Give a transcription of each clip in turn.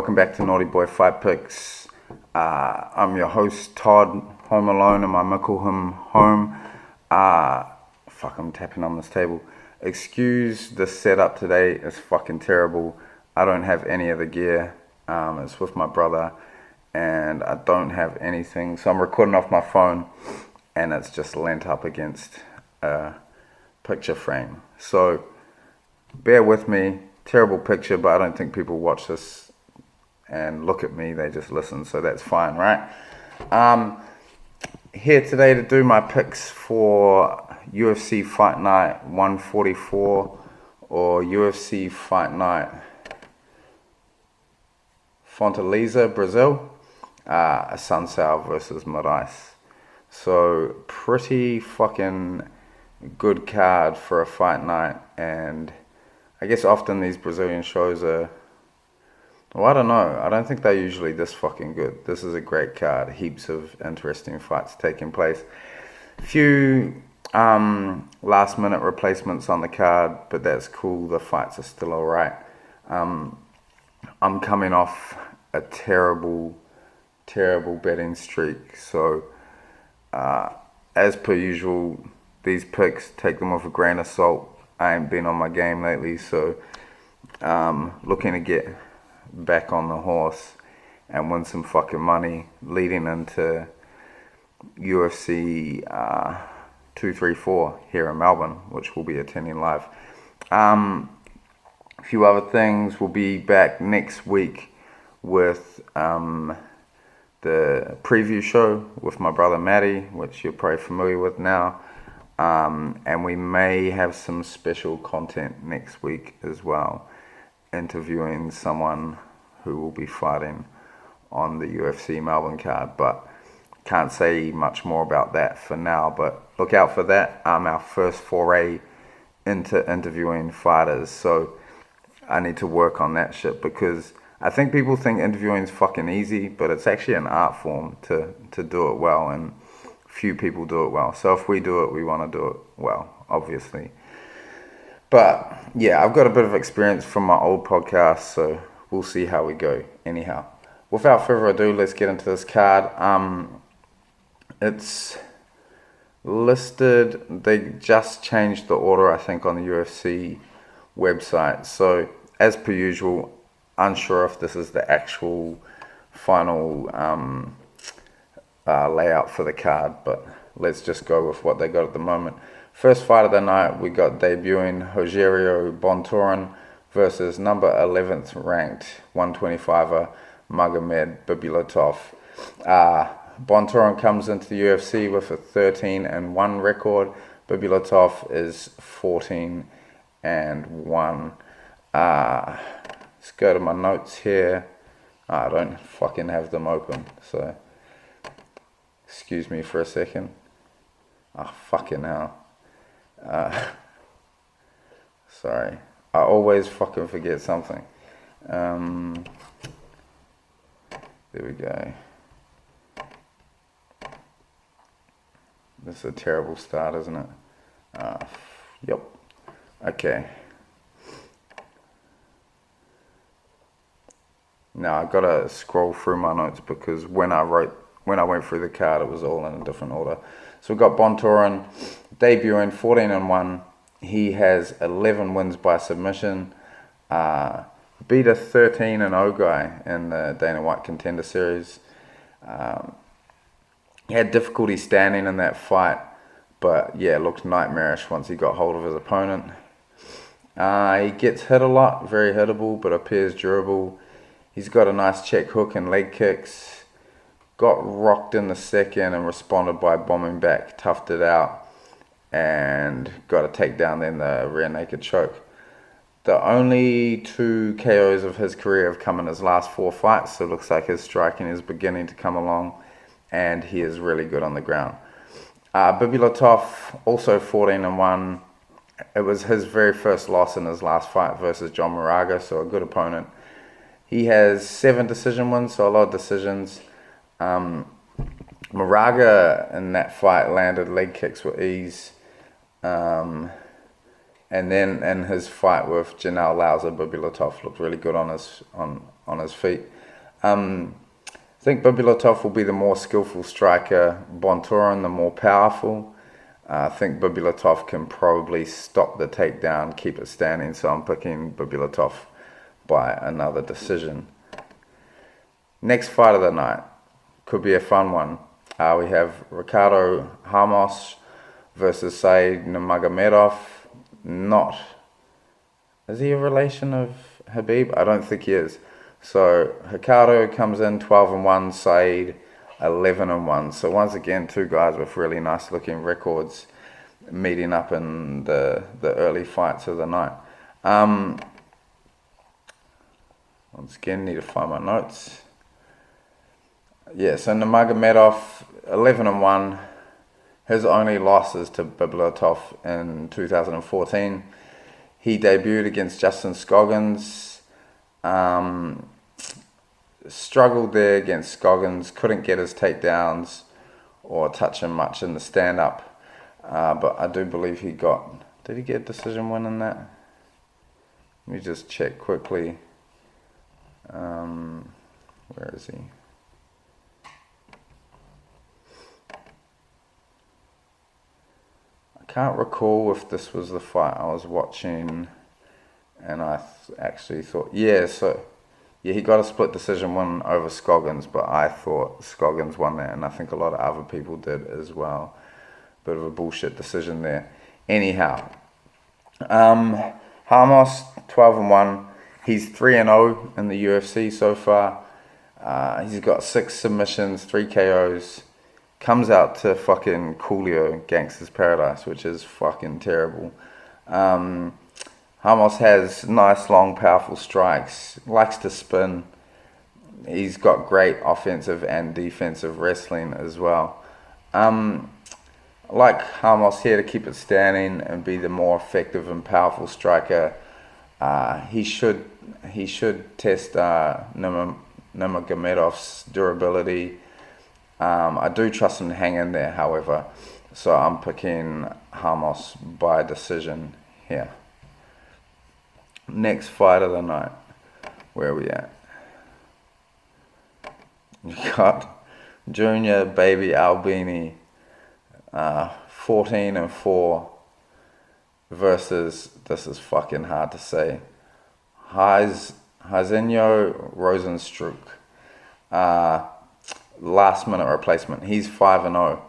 welcome back to Naughty Boy Fight Picks. I'm your host, Todd, home alone in my Mickleham home. I'm tapping on this table. Excuse the setup today, it's fucking terrible. I don't have any of the gear. It's with my brother, and I don't have anything. So I'm recording off my phone, and it's just leant up against a picture frame. So bear with me. Terrible picture, but I don't think people watch this and look at me, they just listen, so that's fine, right? Here today to do my picks for UFC Fight Night 144 or UFC Fight Night Fortaleza, Brazil, Assuncao versus Moraes. So pretty fucking good card for a fight night, and I guess often these Brazilian shows are, well, I don't know. I don't think they're usually this fucking good. This is a great card. Heaps of interesting fights taking place. Few last minute replacements on the card, but that's cool. The fights are still alright. I'm coming off a terrible betting streak. So as per usual, these picks, take them with a grain of salt. I ain't been on my game lately, so looking to get back on the horse and win some fucking money leading into UFC 234 here in Melbourne, which we'll be attending live. A few other things. We'll be back next week with the preview show with my brother Matty, which you're probably familiar with now. And we may have some special content next week as well, interviewing someone who will be fighting on the UFC Melbourne card, but can't say much more about that for now, but look out for that. Our first foray into interviewing fighters, so I need to work on that shit, because I think people think interviewing is fucking easy, but it's actually an art form to do it well, and few people do it well. So if we do it, we want to do it well, obviously. But yeah, I've got a bit of experience from my old podcast, so we'll see how we go. Anyhow, without further ado, let's get into this card. It's listed, they just changed the order, I think, on the UFC website. So as per usual, unsure if this is the actual final layout for the card, but let's just go with what they got at the moment. First fight of the night, we got debuting Rogerio Bontorin versus number 11th ranked 125er Magomedov. Bontorin comes into the UFC with a 13-1 record. Bibulatov is 14-1. Let's go to my notes here. I don't fucking have them open, so excuse me for a second. Fucking hell. Sorry. I always fucking forget something. There we go. This is a terrible start, isn't it? Yep. Okay. Now I gotta scroll through my notes, because when I went through the card, it was all in a different order. So we've got Bontorin debuting 14-1. He has 11 wins by submission. Beat a 13-0 guy in the Dana White Contender Series. He had difficulty standing in that fight, but yeah, looked nightmarish once he got hold of his opponent. He gets hit a lot, very hittable, but appears durable. He's got a nice check hook and leg kicks. Got rocked in the second and responded by bombing back, toughed it out, and got a takedown, then the rear naked choke. The only 2 KOs of his career have come in his last 4 fights, so it looks like his striking is beginning to come along, and he is really good on the ground. Bibulatov, also 14-1. It was his very first loss in his last fight versus John Moraga, so a good opponent. He has 7 decision wins, so a lot of decisions. Moraga in that fight landed leg kicks with ease. And then in his fight with Janelle Lauser, Bibulatov looked really good on his feet. I think Bibulatov will be the more skillful striker, Bontorin the more powerful. I think Bibulatov can probably stop the takedown, keep it standing, so I'm picking Bibulatov by another decision. Next fight of the night could be a fun one. We have Ricardo Hamas versus Said Magomedov. Is he a relation of Habib? I don't think he is. So Ricardo comes in 12-1, Said 11-1. So once again, two guys with really nice looking records meeting up in the early fights of the night. Once again, need to find my notes. Yeah, so Nurmagomedov 11-1. His only loss is to Bibulatov in 2014. He debuted against Justin Scoggins. Struggled there against Scoggins, couldn't get his takedowns or touch him much in the stand-up. But I do believe did he get a decision win in that? Let me just check quickly. Where is he? I can't recall if this was the fight I was watching and I actually thought, yeah, he got a split decision win over Scoggins, but I thought Scoggins won that, and I think a lot of other people did as well. Bit of a bullshit decision there. Anyhow, Hamas 12-1. He's 3-0 in the UFC so far. He's got 6 submissions, 3 KOs. Comes out to fucking Coolio, Gangster's Paradise, which is fucking terrible. Hamas has nice, long, powerful strikes, likes to spin. He's got great offensive and defensive wrestling as well. Like Hamas here to keep it standing and be the more effective and powerful striker. He should test Nurmagomedov's durability. I do trust him to hang in there, however, so I'm picking Hamas by decision here. Next fight of the night, where are we at? You got Junior Baby Albini, 14-4 versus, this is fucking hard to say, Jairzinho Rozenstruik, last minute replacement. He's 5-0.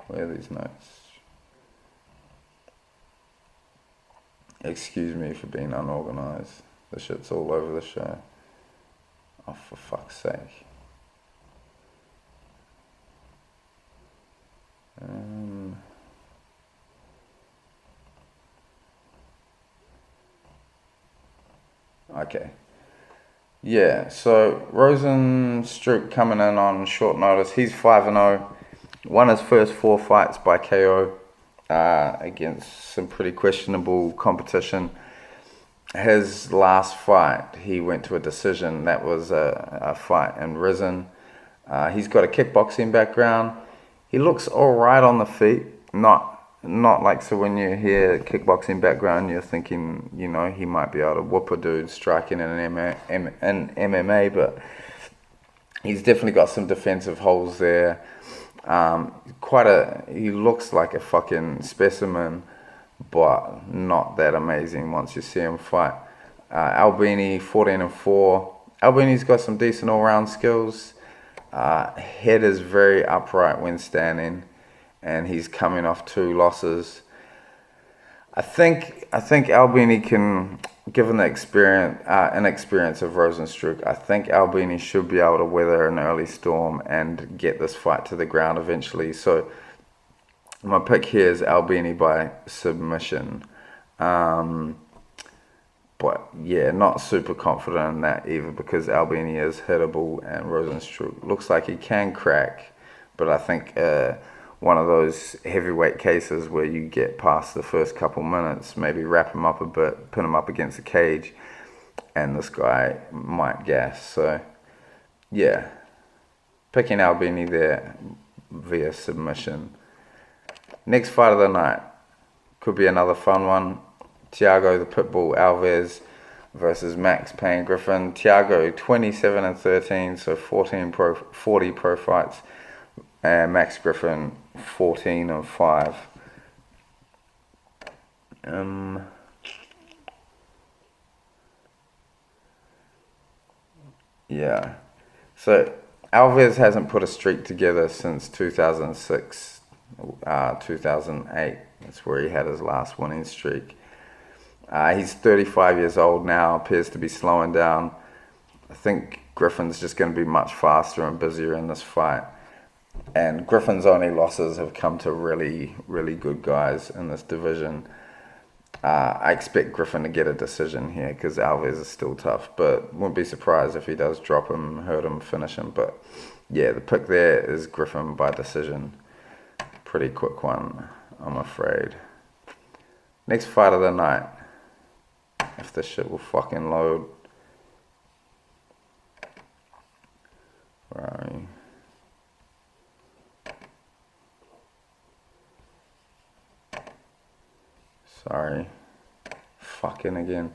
Where are these notes? Excuse me for being unorganized. The shit's all over the show. Oh, for fuck's sake. Okay. Yeah, so Rozenstruik coming in on short notice. He's 5-0. Won his first 4 fights by KO against some pretty questionable competition. His last fight, he went to a decision. That was a fight in Risen. He's got a kickboxing background. He looks alright on the feet. Not like, so when you hear kickboxing background, you're thinking, he might be able to whoop a dude striking in an MMA, but he's definitely got some defensive holes there. He looks like a fucking specimen, but not that amazing once you see him fight. Albini 14-4. Albini's got some decent all-round skills. Head is very upright when standing, and he's coming off 2 losses. I think Albini can, given the inexperience of Rozenstruik, I think Albini should be able to weather an early storm and get this fight to the ground eventually. So my pick here is Albini by submission. But yeah, not super confident in that either, because Albini is hittable and Rozenstruik looks like he can crack, but I think one of those heavyweight cases where you get past the first couple minutes, maybe wrap him up a bit, pin him up against the cage, and this guy might gas. So yeah, picking Albini there via submission. Next fight of the night could be another fun one. Thiago the Pitbull Alves versus Max Payne Griffin. Thiago 27-13, so 40 pro fights, and Max Griffin 14-5. Yeah. So Alves hasn't put a streak together since 2006, 2008. That's where he had his last winning streak. He's 35 years old now, appears to be slowing down. I think Griffin's just going to be much faster and busier in this fight. And Griffin's only losses have come to really, really good guys in this division. I expect Griffin to get a decision here because Alves is still tough, but wouldn't be surprised if he does drop him, hurt him, finish him. But yeah, the pick there is Griffin by decision. Pretty quick one, I'm afraid. Next fight of the night. If this shit will fucking load. Where are you? Sorry. Fucking again.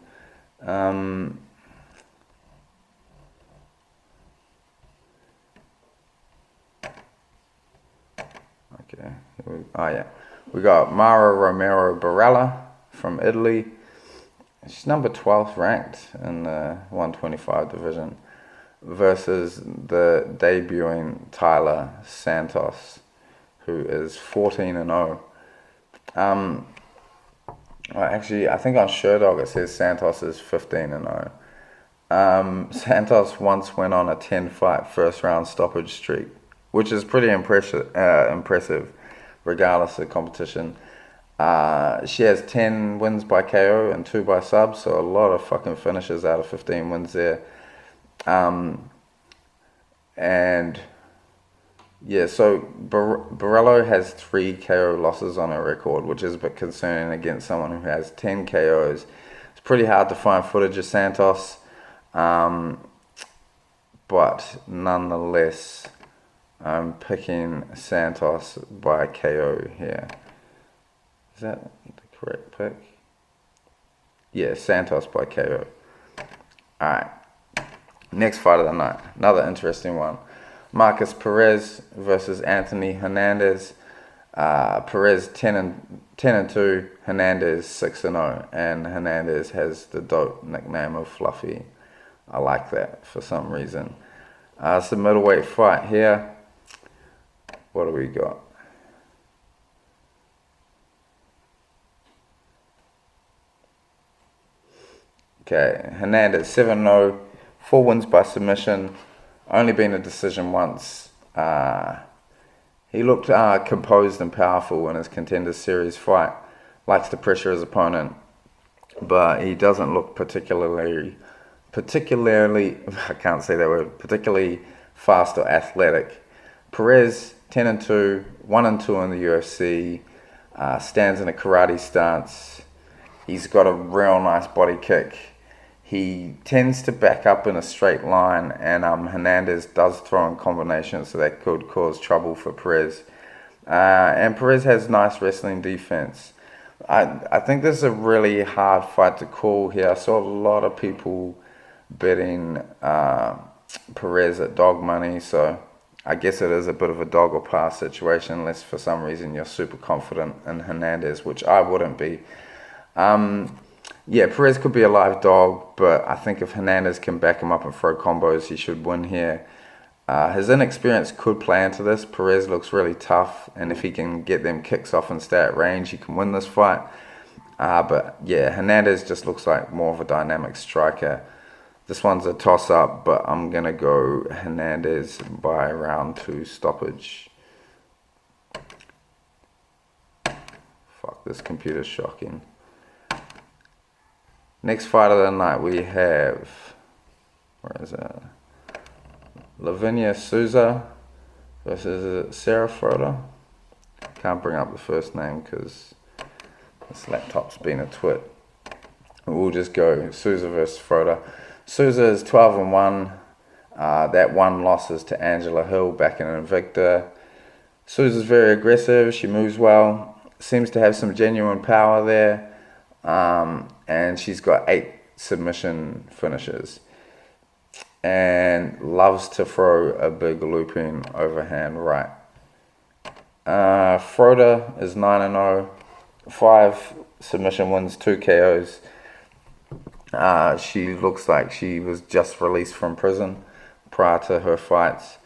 Okay. Oh yeah. We got Mara Romero Barella from Italy. She's number 12th ranked in the 125 division versus the debuting Tyler Santos, who is 14-0. Well, actually, I think on Sherdog it says Santos is 15-0. Santos once went on a 10-fight first-round stoppage streak, which is pretty impressive, regardless of competition. She has 10 wins by KO and 2 by sub, so a lot of fucking finishes out of 15 wins there. And yeah, so Barello has 3 KO losses on her record, which is a bit concerning against someone who has 10 KOs. It's pretty hard to find footage of Santos, but nonetheless, I'm picking Santos by KO here. Is that the correct pick? Yeah, Santos by KO. Alright. Next fight of the night. Another interesting one. Marcus Perez versus Anthony Hernandez. Perez 10-2, Hernandez 6-0, and Hernandez has the dope nickname of Fluffy. I like that for some reason. It's a middleweight fight here. What do we got? Okay, Hernandez 7-0, 4 wins by submission, only been a decision once. He looked composed and powerful in his Contender Series fight. Likes to pressure his opponent, but he doesn't look particularly I can't say that word, particularly fast or athletic. Perez 10-2, 1-2 in the UFC, stands in a karate stance. He's got a real nice body kick. He tends to back up in a straight line, and Hernandez does throw in combinations, so that could cause trouble for Perez. And Perez has nice wrestling defense. I think this is a really hard fight to call here. I saw a lot of people betting Perez at dog money, so I guess it is a bit of a dog or pass situation, unless for some reason you're super confident in Hernandez, which I wouldn't be. Yeah, Perez could be a live dog, but I think if Hernandez can back him up and throw combos, he should win here. His inexperience could play into this. Perez looks really tough, and if he can get them kicks off and stay at range, he can win this fight. But yeah, Hernandez just looks like more of a dynamic striker. This one's a toss-up, but I'm going to go Hernandez by round 2 stoppage. Fuck, this computer's shocking. Next fight of the night we have, where is it? Lavinia Souza versus Sarah Froda. Can't bring up the first name because this laptop's been a twit. We'll just go Souza versus Froda. Souza is 12-1. That one loss is to Angela Hill back in Invicta. Souza's very aggressive. She moves well. Seems to have some genuine power there. And she's got submission finishes. And loves to throw a big looping overhand right. Froda is 9-0, 5 submission wins, 2 KOs. She looks like she was just released from prison prior to her fights.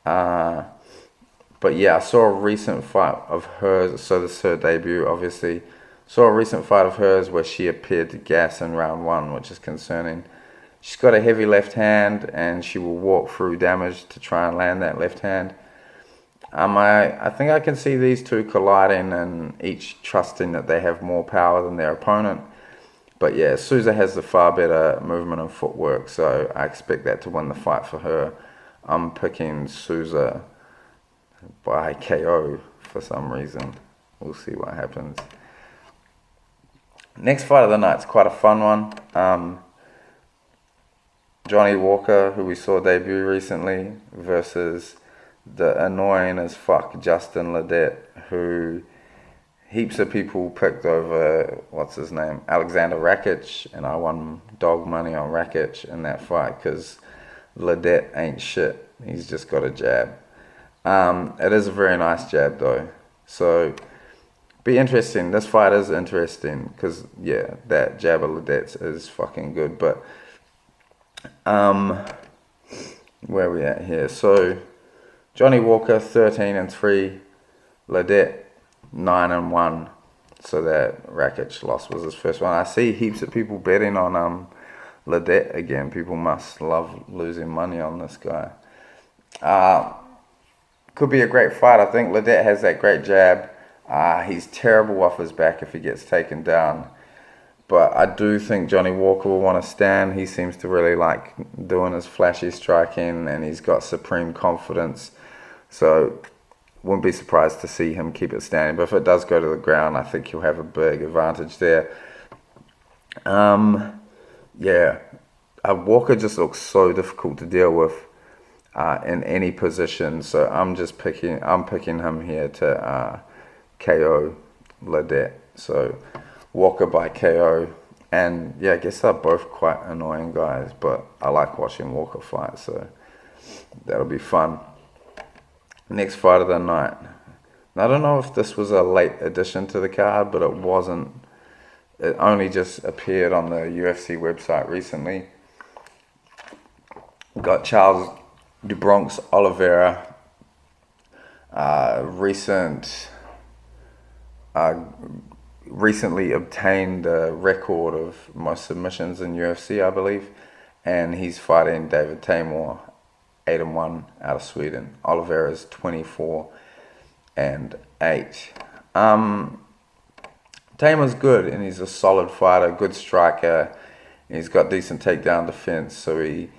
But yeah, I saw a recent fight of hers, so this is her debut obviously. Saw a recent fight of hers where she appeared to gas in round 1, which is concerning. She's got a heavy left hand and she will walk through damage to try and land that left hand. I think I can see these two colliding and each trusting that they have more power than their opponent. But yeah, Souza has the far better movement and footwork, so I expect that to win the fight for her. I'm picking Souza by KO for some reason. We'll see what happens. Next fight of the night's quite a fun one. Johnny Walker, who we saw debut recently, versus the annoying as fuck Justin Ledet, who heaps of people picked over, what's his name, Alexander Rakic, and I won dog money on Rakic in that fight because Ledet ain't shit. He's just got a jab. It is a very nice jab though. So, be interesting. This fight is interesting because, yeah, that jab of Ledet's is fucking good, but where are we at here? So Johnny Walker 13-3, Ledet 9-1. So that Rakic loss was his first one. I see heaps of people betting on Ledet again. People must love losing money on this guy. Could be a great fight. I think Ledet has that great jab. He's terrible off his back if he gets taken down. But I do think Johnny Walker will want to stand. He seems to really like doing his flashy striking and he's got supreme confidence. So wouldn't be surprised to see him keep it standing. But if it does go to the ground, I think he'll have a big advantage there. Yeah, Walker just looks so difficult to deal with in any position. So I'm picking him here to KO Ledet. So Walker by KO. And yeah, I guess they're both quite annoying guys, but I like watching Walker fight, so that'll be fun. Next fight of the night. Now, I don't know if this was a late addition to the card, but it wasn't. It only just appeared on the UFC website recently. Got Charles do Bronx Oliveira, recently obtained a record of most submissions in UFC, I believe, and he's fighting David Tamor, 8-1 out of Sweden. Oliveira's 24-8. Tamor's good, and he's a solid fighter, good striker. He's got decent takedown defense, so he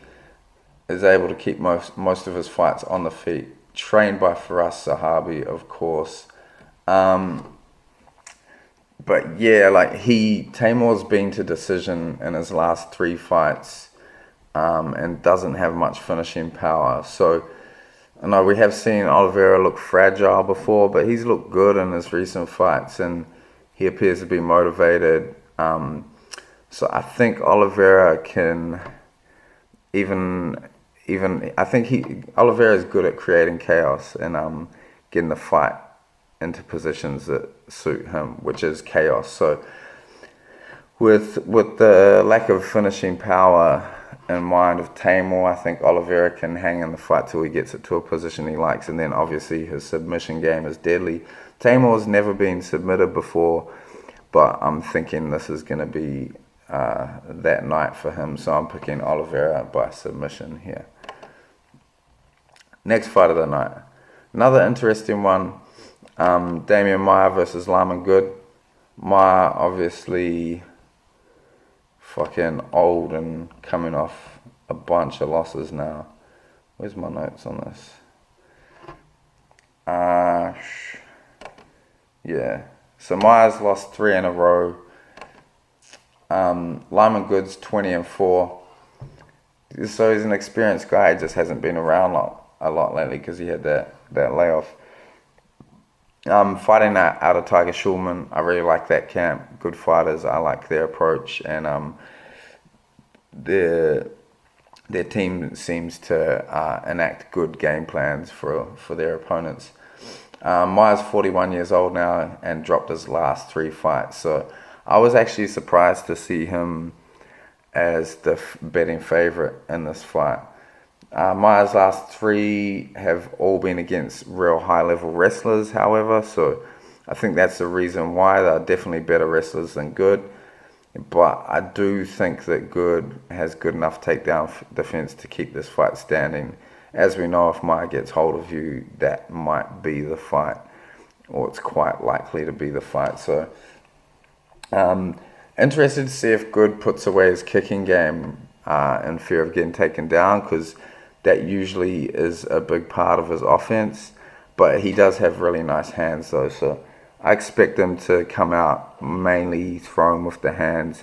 is able to keep most of his fights on the feet. Trained by Firas Zahabi, of course. But yeah, like Tamor's been to decision in his last 3 fights, and doesn't have much finishing power. So I know we have seen Oliveira look fragile before, but he's looked good in his recent fights, and he appears to be motivated. So I think Oliveira can Oliveira is good at creating chaos and getting the fight into positions that suit him, which is chaos. So with the lack of finishing power in mind of Tamor, I think Oliveira can hang in the fight till he gets it to a position he likes, and then obviously his submission game is deadly. Tamor's never been submitted before, but I'm thinking this is going to be that night for him, so I'm picking Oliveira by submission here. Next fight of the night. Another interesting one. Demian Maia versus Lawmen Good. Maia obviously fucking old and coming off a bunch of losses now. Where's my notes on this? Yeah. So Maia's lost 3 in a row. Lawmen Good's 20-4. So he's an experienced guy. He just hasn't been around a lot lately because he had that layoff. Fighting out of Tiger Schulman, I really like that camp. Good fighters, I like their approach, and their team seems to enact good game plans for their opponents. Maia's 41 years old now and dropped his last 3 fights, so I was actually surprised to see him as the betting favorite in this fight. Maia's last 3 have all been against real high-level wrestlers, however, so I think that's the reason why. They're definitely better wrestlers than Good, but I do think that Good has good enough takedown defense to keep this fight standing. As we know, if Maia gets hold of you, that might be the fight, or it's quite likely to be the fight. So, interested to see if Good puts away his kicking game in fear of getting taken down, because that usually is a big part of his offense. But he does have really nice hands, though, so I expect him to come out mainly throwing with the hands,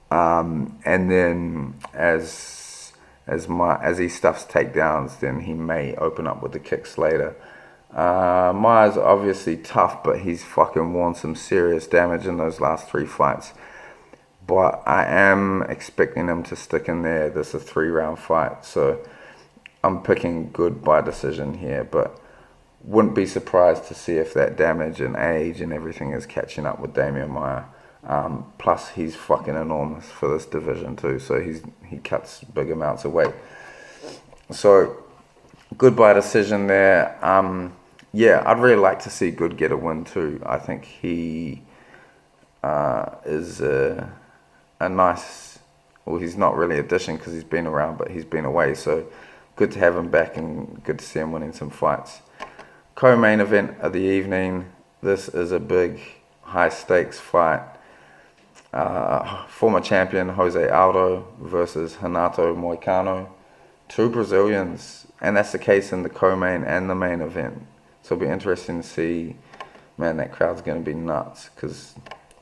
and then as he stuffs takedowns, then he may open up with the kicks later. Maia's obviously tough, but he's fucking worn some serious damage in those last 3 fights. But I am expecting him to stick in there. This is a 3-round fight, so I'm picking Good by decision here, but wouldn't be surprised to see if that damage and age and everything is catching up with Demian Maia. Plus, he's fucking enormous for this division too, so he cuts big amounts of weight. So, Good by decision there. Yeah, I'd really like to see Good get a win too. I think he is a nice, well, he's not really addition because he's been around, but he's been away, so good to have him back and good to see him winning some fights. Co-main event of the evening. This is a big, high-stakes fight. Former champion Jose Aldo versus Renato Moicano. 2 Brazilians, and that's the case in the co-main and the main event. So it'll be interesting to see. Man, that crowd's going to be nuts, because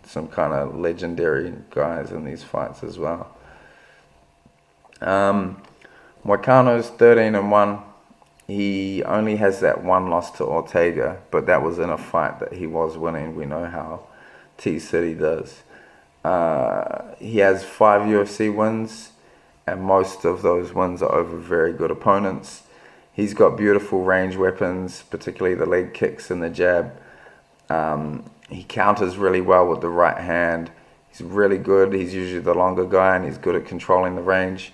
some kind of legendary guys in these fights as well. Moicano's 13-1. He only has that 1 loss to Ortega, but that was in a fight that he was winning. We know how T-City does. He has 5 UFC wins, and most of those wins are over very good opponents. He's got beautiful range weapons, particularly the leg kicks and the jab. He counters really well with the right hand. He's really good. He's usually the longer guy, and he's good at controlling the range.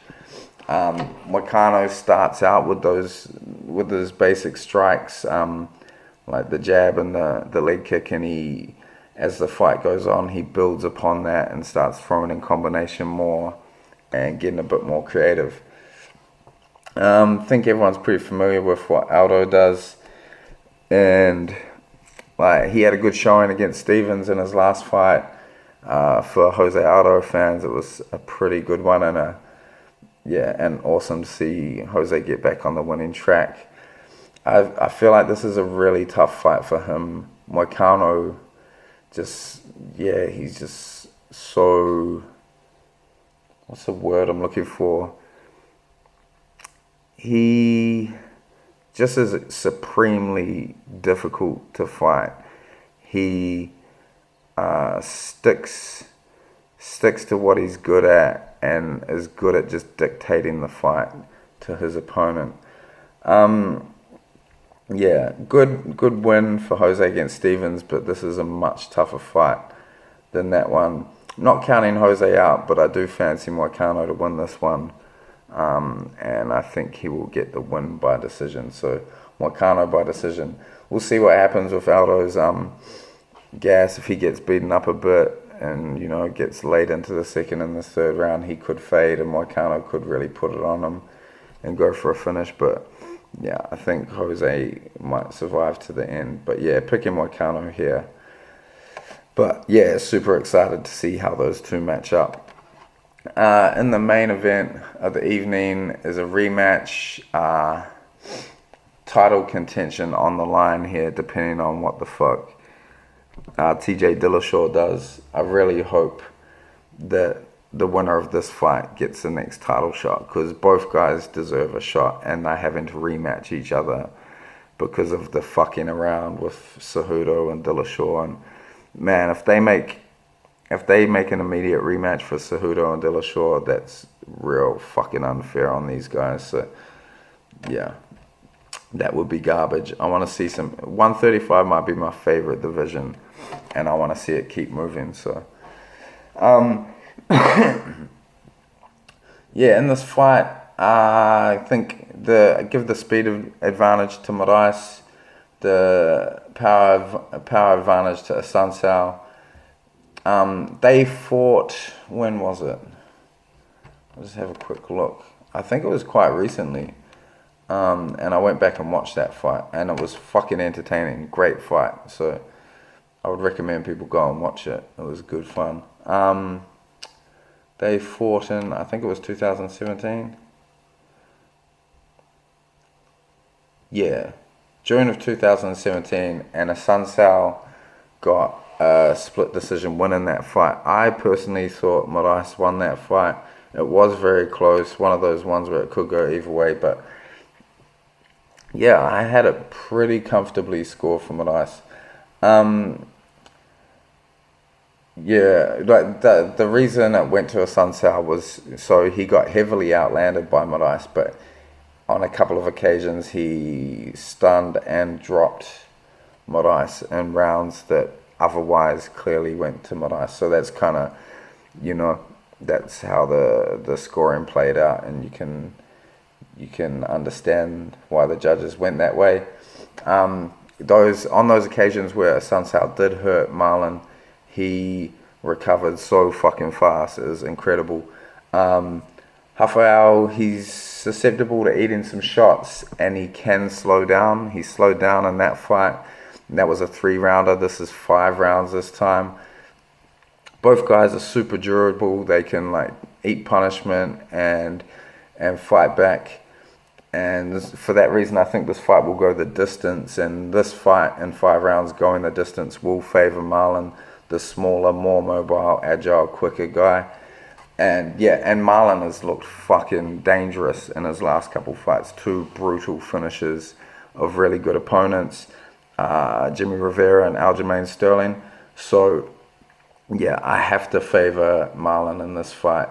Moicano starts out with those basic strikes, like the jab and the leg kick, and as the fight goes on, he builds upon that and starts throwing in combination more and getting a bit more creative. I think everyone's pretty familiar with what Aldo does, and like he had a good showing against Stevens in his last fight. For Jose Aldo fans, it was a pretty good one, and awesome to see Jose get back on the winning track. I feel like this is a really tough fight for him. Moicano, he's just so, what's the word I'm looking for? He just is supremely difficult to fight. He sticks to what he's good at and is good at just dictating the fight to his opponent. Good win for Jose against Stevens, but this is a much tougher fight than that one. Not counting Jose out, but I do fancy Moicano to win this one. And I think he will get the win by decision. So Moicano by decision. We'll see what happens with Aldo's gas. If he gets beaten up a bit and gets late into the second and the third round, he could fade, and Moicano could really put it on him and go for a finish. But yeah, I think Jose might survive to the end. But yeah, picking Moicano here. But yeah, super excited to see how those two match up. In the main event of the evening is a rematch. Title contention on the line here, depending on what the fuck TJ Dillashaw does. I really hope that the winner of this fight gets the next title shot, because both guys deserve a shot, and they're having to rematch each other because of the fucking around with Cejudo and Dillashaw. And man, if they make if they make an immediate rematch for Cejudo and Dillashaw, that's real fucking unfair on these guys. So yeah, that would be garbage. I want to see some. 135 might be my favorite division, and I want to see it keep moving. So yeah, in this fight, I think give the speed advantage to Moraes, the power advantage to Assuncao. They fought, when was it? I'll just have a quick look. I think it was quite recently. And I went back and watched that fight, and it was fucking entertaining. Great fight. So I would recommend people go and watch it. It was good fun. They fought in, I think it was 2017. Yeah, June of 2017, and Assuncao got a split decision win in that fight. I personally thought Moraes won that fight. It was very close, one of those ones where it could go either way, but yeah, I had it pretty comfortably scored for Moraes. Yeah, like the reason it went to Assuncao was so he got heavily outlanded by Moraes, but on a couple of occasions he stunned and dropped Moraes in rounds that otherwise clearly went to Moraes. So that's kind of, that's how the scoring played out, and you can understand why the judges went that way. On those occasions where Assuncao did hurt Marlon, he recovered so fucking fast. It was incredible. Rafael, he's susceptible to eating some shots, and he can slow down. He slowed down in that fight. That was a 3-rounder. This is 5 rounds this time. Both guys are super durable. They can eat punishment and fight back. And for that reason, I think this fight will go the distance. And this fight in 5 rounds going the distance will favor Marlon, the smaller, more mobile, agile, quicker guy. And yeah, and Marlon has looked fucking dangerous in his last couple fights. 2 brutal finishes of really good opponents, Jimmy Rivera and Aljamain Sterling. So yeah, I have to favor Marlon in this fight.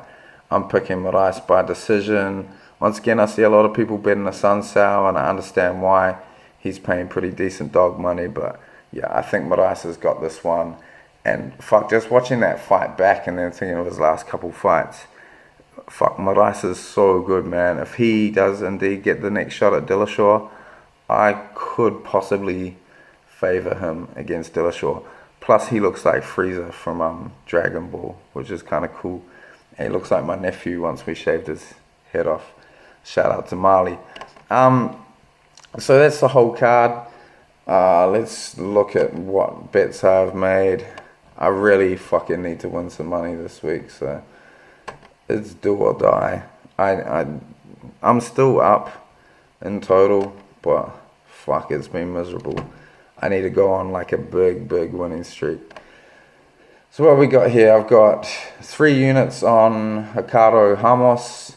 I'm picking Moraes by decision. Once again, I see a lot of people betting Assuncao, and I understand why. He's paying pretty decent dog money, but yeah, I think Moraes has got this one. And fuck, just watching that fight back and then thinking of his last couple fights, fuck, Moraes is so good, man. If he does indeed get the next shot at Dillashaw, I could possibly favor him against Dillashaw. Plus, he looks like Frieza from Dragon Ball, which is kind of cool. And he looks like my nephew once we shaved his head off. Shout out to Marley. So that's the whole card. Let's look at what bets I've made. I really fucking need to win some money this week, so it's do or die. I'm still up in total, but fuck, it's been miserable. I need to go on a big winning streak. So what we got here, I've got 3 units on Ricardo Hamas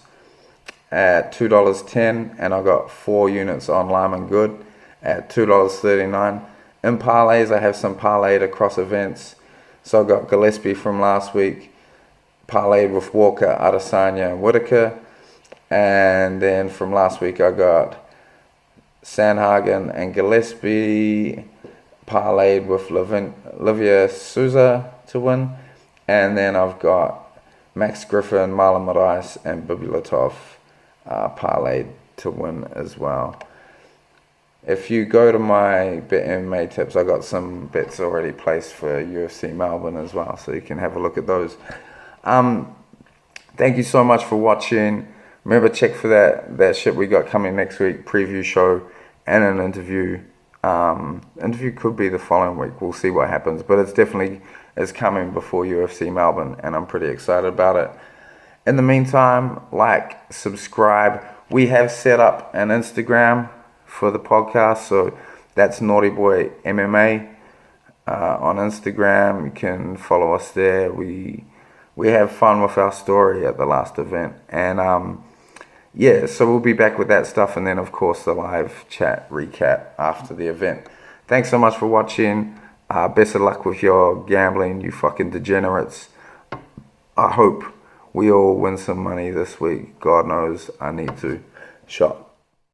at $2.10, and I've got 4 units on Lawmen Good at $2.39. In parlays, I have some parlayed across events. So I got Gillespie from last week, parlayed with Walker, Adesanya, and Whitaker. And then from last week, I got Sandhagen and Gillespie, parlayed with Livia Souza to win. And then I've got Max Griffin, Marlon Moraes, and Bibulatov parlayed to win as well. If you go to my BetMMA tips, I got some bets already placed for UFC Melbourne as well, so you can have a look at those. Thank you so much for watching. Remember, check for that shit we got coming next week, preview show and an interview. Interview could be the following week. We'll see what happens, but it's definitely is coming before UFC Melbourne, and I'm pretty excited about it. In the meantime, subscribe. We have set up an Instagram for the podcast, so that's Naughty Boy MMA on Instagram. You can follow us there. We have fun with our story at the last event, and so we'll be back with that stuff, and then of course the live chat recap after the event. Thanks so much for watching. Best of luck with your gambling, you fucking degenerates. I hope we all win some money this week. God knows I need to. Shot.